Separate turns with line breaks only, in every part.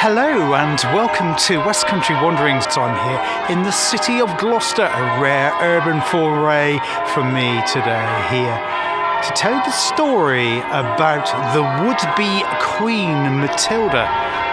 Hello and welcome to West Country Wanderings. I'm here in the City of Gloucester, a rare urban foray from me today here to tell the story about the would-be Queen Matilda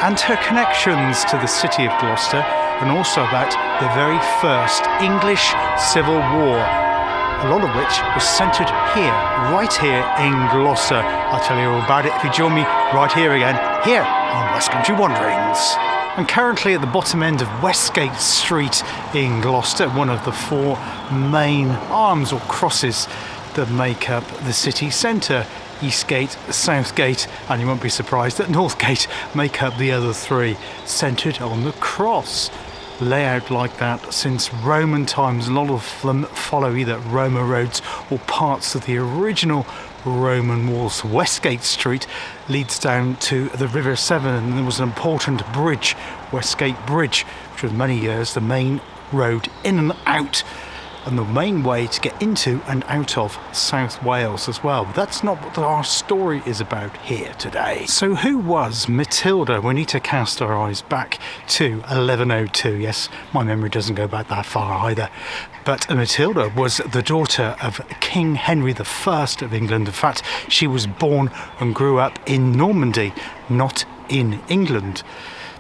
and her connections to the City of Gloucester, and also about the very first English Civil War, a lot of which was centred here, right here in Gloucester. I'll tell you all about it if you join me right here again, here on West Country Wanderings. I'm currently at the bottom end of Westgate Street in Gloucester, one of the four main arms or crosses that make up the city centre. Eastgate, Southgate, and you won't be surprised that Northgate make up the other three, centred on the cross. Layout like that since Roman times. A lot of them follow either Roma roads or parts of the original Roman walls. Westgate Street leads down to the River Severn, and there was an important bridge, Westgate Bridge, which was many years the main road in and out, and the main way to get into and out of South Wales as well. But that's not what our story is about here today. So who was Matilda? We need to cast our eyes back to 1102. Yes, my memory doesn't go back that far either. But Matilda was the daughter of King Henry I of England. In fact, she was born and grew up in Normandy, not in England.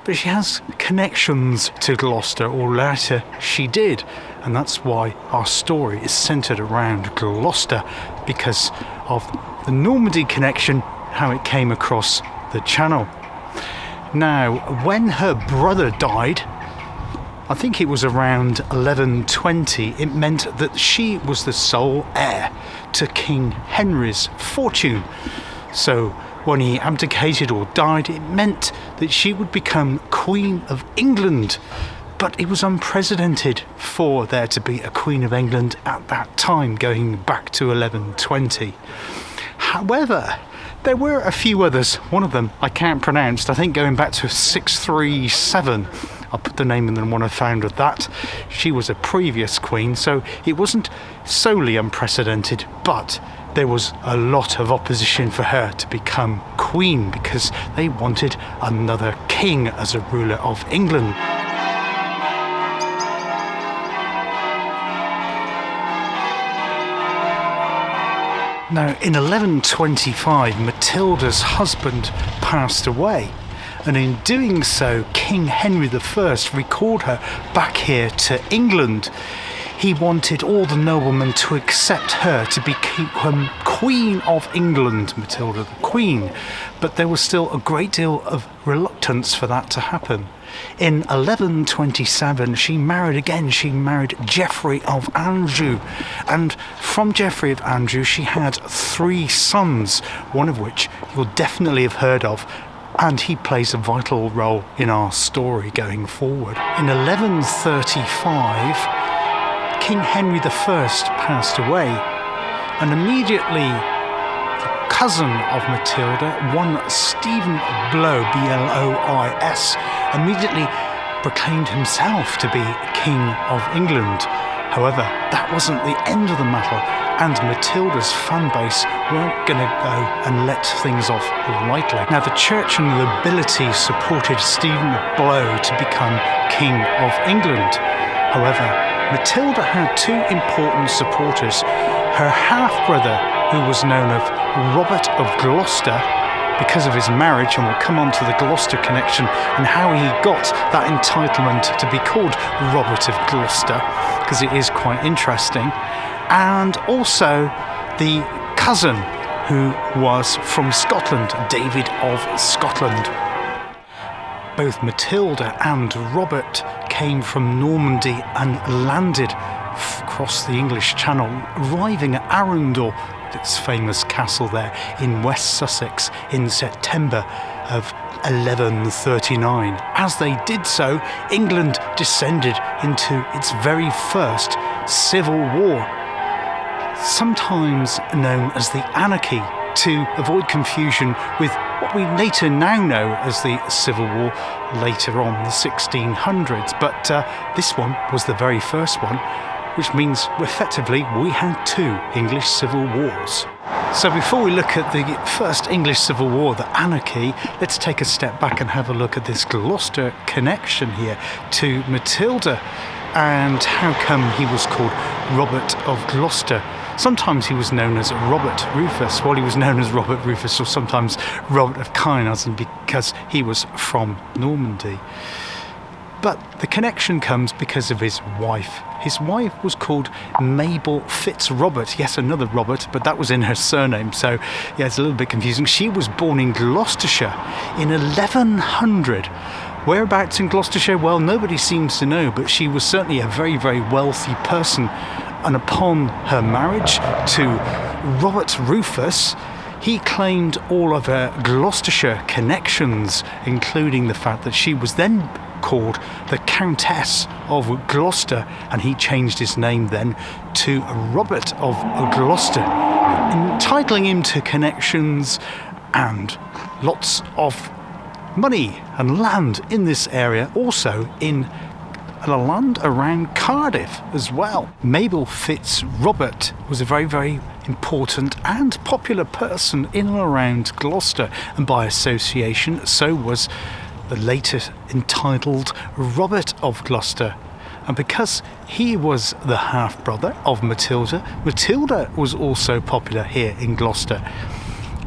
But she has connections to Gloucester, or later she did, and that's why our story is centred around Gloucester, because of the Normandy connection, how it came across the channel. Now, when her brother died, I think it was around 1120, it meant that she was the sole heir to King Henry's fortune. So when he abdicated or died, it meant that she would become Queen of England. But it was unprecedented for there to be a Queen of England at that time, going back to 1120. However, there were a few others. One of them I can't pronounce, I think going back to 637. I'll put the name in the one I found of that. She was a previous queen, so it wasn't solely unprecedented, but there was a lot of opposition for her to become queen because they wanted another king as a ruler of England. Now, in 1125, Matilda's husband passed away, and in doing so, King Henry I recalled her back here to England. He wanted all the noblemen to accept her to become Queen of England, Matilda the Queen, but there was still a great deal of reluctance for that to happen. In 1127, she married again. She married Geoffrey of Anjou, and from Geoffrey of Anjou she had 3 sons, one of which you'll definitely have heard of, and he plays a vital role in our story going forward. In 1135, King Henry I passed away, and immediately the cousin of Matilda, one Stephen Blois, B-L-O-I-S, immediately proclaimed himself to be King of England. However, that wasn't the end of the matter, and Matilda's fan base weren't going to go and let things off lightly. Now, the church and the nobility supported Stephen Blois to become King of England. However, Matilda had 2 important supporters. Her half-brother, who was known as Robert of Gloucester, because of his marriage, and we'll come on to the Gloucester connection and how he got that entitlement to be called Robert of Gloucester, because it is quite interesting. And also the cousin, who was from Scotland, David of Scotland. Both Matilda and Robert came from Normandy and landed across the English Channel, arriving at Arundel, its famous castle there in West Sussex, in September of 1139. As they did so, England descended into its very first civil war, sometimes known as the Anarchy, to avoid confusion with what we later now know as the Civil War, later on the 1600s. But this one was the very first one, which means effectively we had 2 English civil wars. So before we look at the First English Civil War, the anarchy, let's take a step back and have a look at this Gloucester connection here to Matilda and how come he was called Robert of Gloucester. Sometimes he was known as Robert Rufus, while he was known as Robert Rufus, or sometimes Robert of Kyneton because he was from Normandy. But the connection comes because of his wife. His wife was called Mabel Fitzrobert. Yes, another Robert, but that was in her surname, so yeah, it's a little bit confusing. She was born in Gloucestershire in 1100. Whereabouts in Gloucestershire? Well, nobody seems to know, but she was certainly a very, very wealthy person. And upon her marriage to Robert Rufus, he claimed all of her Gloucestershire connections, including the fact that she was then called the Countess of Gloucester, and he changed his name then to Robert of Gloucester, entitling him to connections and lots of money and land in this area, also in the land around Cardiff as well. Mabel Fitzrobert was a very, very important and popular person in and around Gloucester, and by association so was the later entitled Robert of Gloucester. And because he was the half-brother of Matilda, Matilda was also popular here in Gloucester.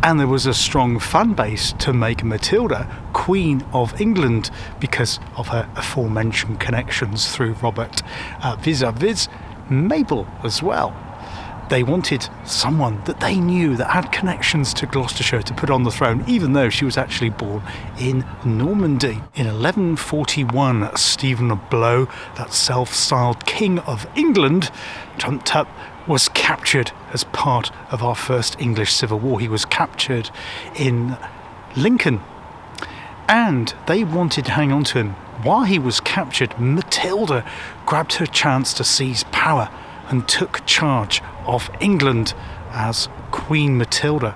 And there was a strong fan base to make Matilda Queen of England because of her aforementioned connections through Robert, vis-a-vis Mabel as well. They wanted someone that they knew that had connections to Gloucestershire to put on the throne, even though she was actually born in Normandy. In 1141, Stephen of Blois, that self-styled King of England, trumped up, was captured as part of our First English Civil War. He was captured in Lincoln, and they wanted to hang on to him. While he was captured, Matilda grabbed her chance to seize power and took charge of England as Queen Matilda.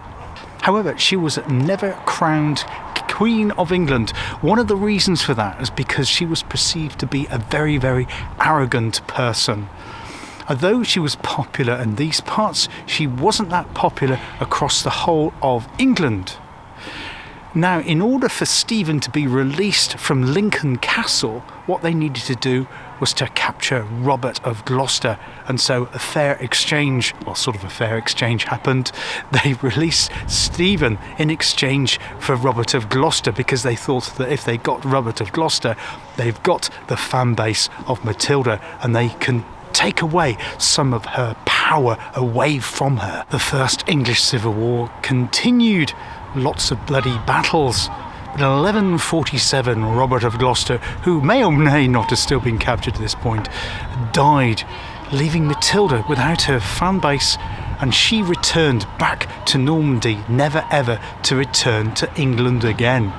However, she was never crowned Queen of England. One of the reasons for that is because she was perceived to be a very, very arrogant person. Although she was popular in these parts, she wasn't that popular across the whole of England. Now, in order for Stephen to be released from Lincoln Castle, what they needed to do was to capture Robert of Gloucester, and so a fair exchange, well, sort of a fair exchange happened. They released Stephen in exchange for Robert of Gloucester because they thought that if they got Robert of Gloucester, they've got the fan base of Matilda and they can take away some of her power away from her. The First English Civil War continued. Lots of bloody battles. But in 1147, Robert of Gloucester, who may or may not have still been captured at this point, died, leaving Matilda without her fan base, and she returned back to Normandy, never ever to return to England again.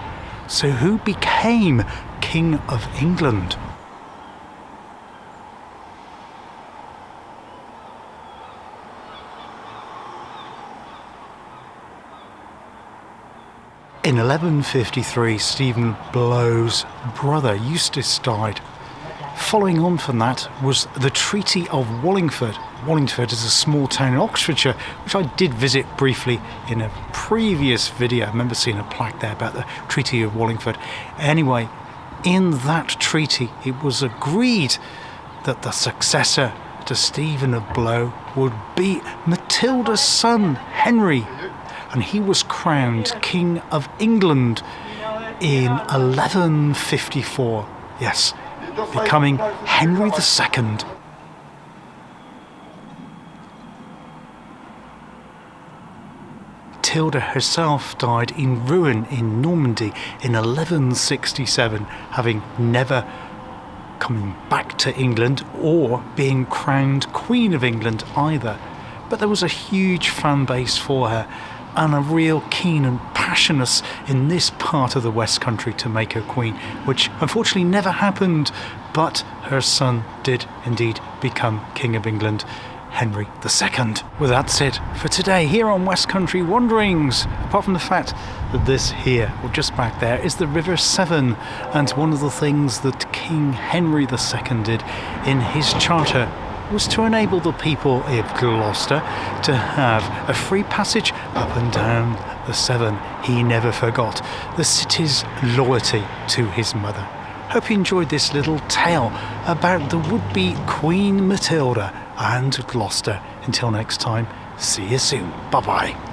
So who became King of England? In 1153, Stephen Blois' brother Eustace died. Following on from that was the Treaty of Wallingford. Wallingford is a small town in Oxfordshire, which I did visit briefly in a previous video. I remember seeing a plaque there about the Treaty of Wallingford. Anyway, in that treaty, it was agreed that the successor to Stephen of Blois would be Matilda's son, Henry, and he was crowned King of England in 1154. Yes, becoming Henry II. Matilda herself died in ruin in Normandy in 1167, having never coming back to England or being crowned Queen of England either. But there was a huge fan base for her, and a real keen and passionate in this part of the West Country to make her queen, which unfortunately never happened, but her son did indeed become King of England, Henry II. Well, that's it for today here on West Country Wanderings, apart from the fact that this here, or just back there, is the River Severn, and one of the things that King Henry II did in his charter was to enable the people of Gloucester to have a free passage up and down the Severn. He never forgot the city's loyalty to his mother. Hope you enjoyed this little tale about the would-be Queen Matilda and Gloucester. Until next time, see you soon. Bye-bye.